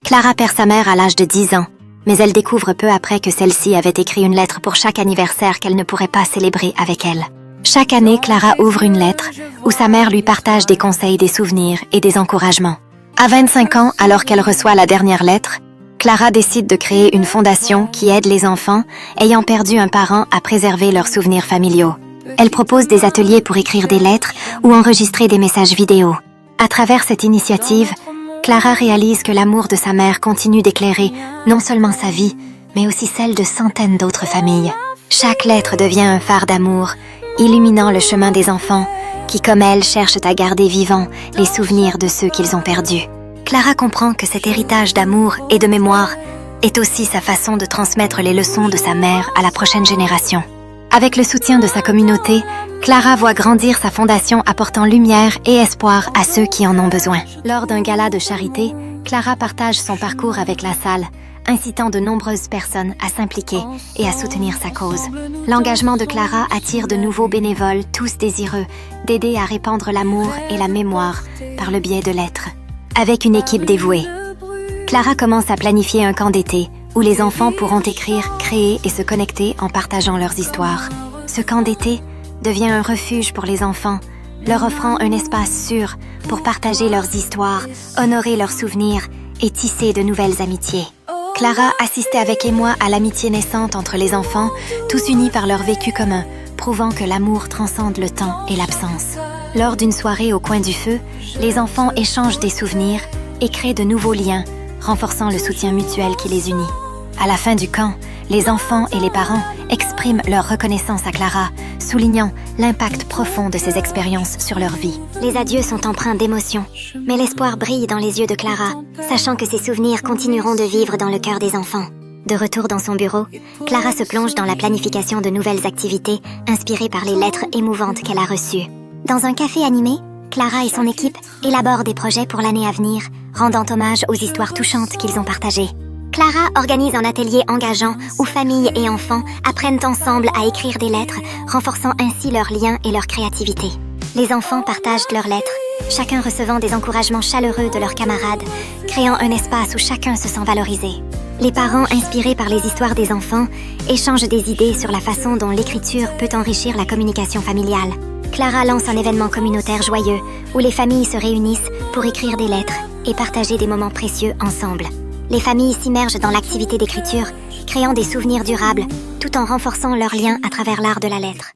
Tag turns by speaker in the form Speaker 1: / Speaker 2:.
Speaker 1: Clara perd sa mère à l'âge de 10 ans, mais elle découvre peu après que celle-ci avait écrit une lettre pour chaque anniversaire qu'elle ne pourrait pas célébrer avec elle. Chaque année, Clara ouvre une lettre où sa mère lui partage des conseils, des souvenirs et des encouragements. À 25 ans, alors qu'elle reçoit la dernière lettre, Clara décide de créer une fondation qui aide les enfants ayant perdu un parent à préserver leurs souvenirs familiaux. Elle propose des ateliers pour écrire des lettres ou enregistrer des messages vidéo. À travers cette initiative, Clara réalise que l'amour de sa mère continue d'éclairer non seulement sa vie, mais aussi celle de centaines d'autres familles. Chaque lettre devient un phare d'amour, illuminant le chemin des enfants qui, comme elle, cherchent à garder vivants les souvenirs de ceux qu'ils ont perdus. Clara comprend que cet héritage d'amour et de mémoire est aussi sa façon de transmettre les leçons de sa mère à la prochaine génération. Avec le soutien de sa communauté, Clara voit grandir sa fondation apportant lumière et espoir à ceux qui en ont besoin. Lors d'un gala de charité, Clara partage son parcours avec la salle, incitant de nombreuses personnes à s'impliquer et à soutenir sa cause. L'engagement de Clara attire de nouveaux bénévoles, tous désireux d'aider à répandre l'amour et la mémoire par le biais de lettres. Avec une équipe dévouée, Clara commence à planifier un camp d'été où les enfants pourront écrire, créer et se connecter en partageant leurs histoires. Ce camp d'été devient un refuge pour les enfants, leur offrant un espace sûr pour partager leurs histoires, honorer leurs souvenirs et tisser de nouvelles amitiés. Clara assistait avec émoi à l'amitié naissante entre les enfants, tous unis par leur vécu commun, prouvant que l'amour transcende le temps et l'absence. Lors d'une soirée au coin du feu, les enfants échangent des souvenirs et créent de nouveaux liens, renforçant le soutien mutuel qui les unit. À la fin du camp, les enfants et les parents expriment leur reconnaissance à Clara, soulignant l'impact profond de ces expériences sur leur vie. Les adieux sont empreints d'émotion, mais l'espoir brille dans les yeux de Clara, sachant que ces souvenirs continueront de vivre dans le cœur des enfants. De retour dans son bureau, Clara se plonge dans la planification de nouvelles activités inspirées par les lettres émouvantes qu'elle a reçues. Dans un café animé, Clara et son équipe élaborent des projets pour l'année à venir, rendant hommage aux histoires touchantes qu'ils ont partagées. Clara organise un atelier engageant où familles et enfants apprennent ensemble à écrire des lettres, renforçant ainsi leurs liens et leur créativité. Les enfants partagent leurs lettres, chacun recevant des encouragements chaleureux de leurs camarades, créant un espace où chacun se sent valorisé. Les parents, inspirés par les histoires des enfants, échangent des idées sur la façon dont l'écriture peut enrichir la communication familiale. Clara lance un événement communautaire joyeux où les familles se réunissent pour écrire des lettres et partager des moments précieux ensemble. Les familles s'immergent dans l'activité d'écriture, créant des souvenirs durables, tout en renforçant leurs liens à travers l'art de la lettre.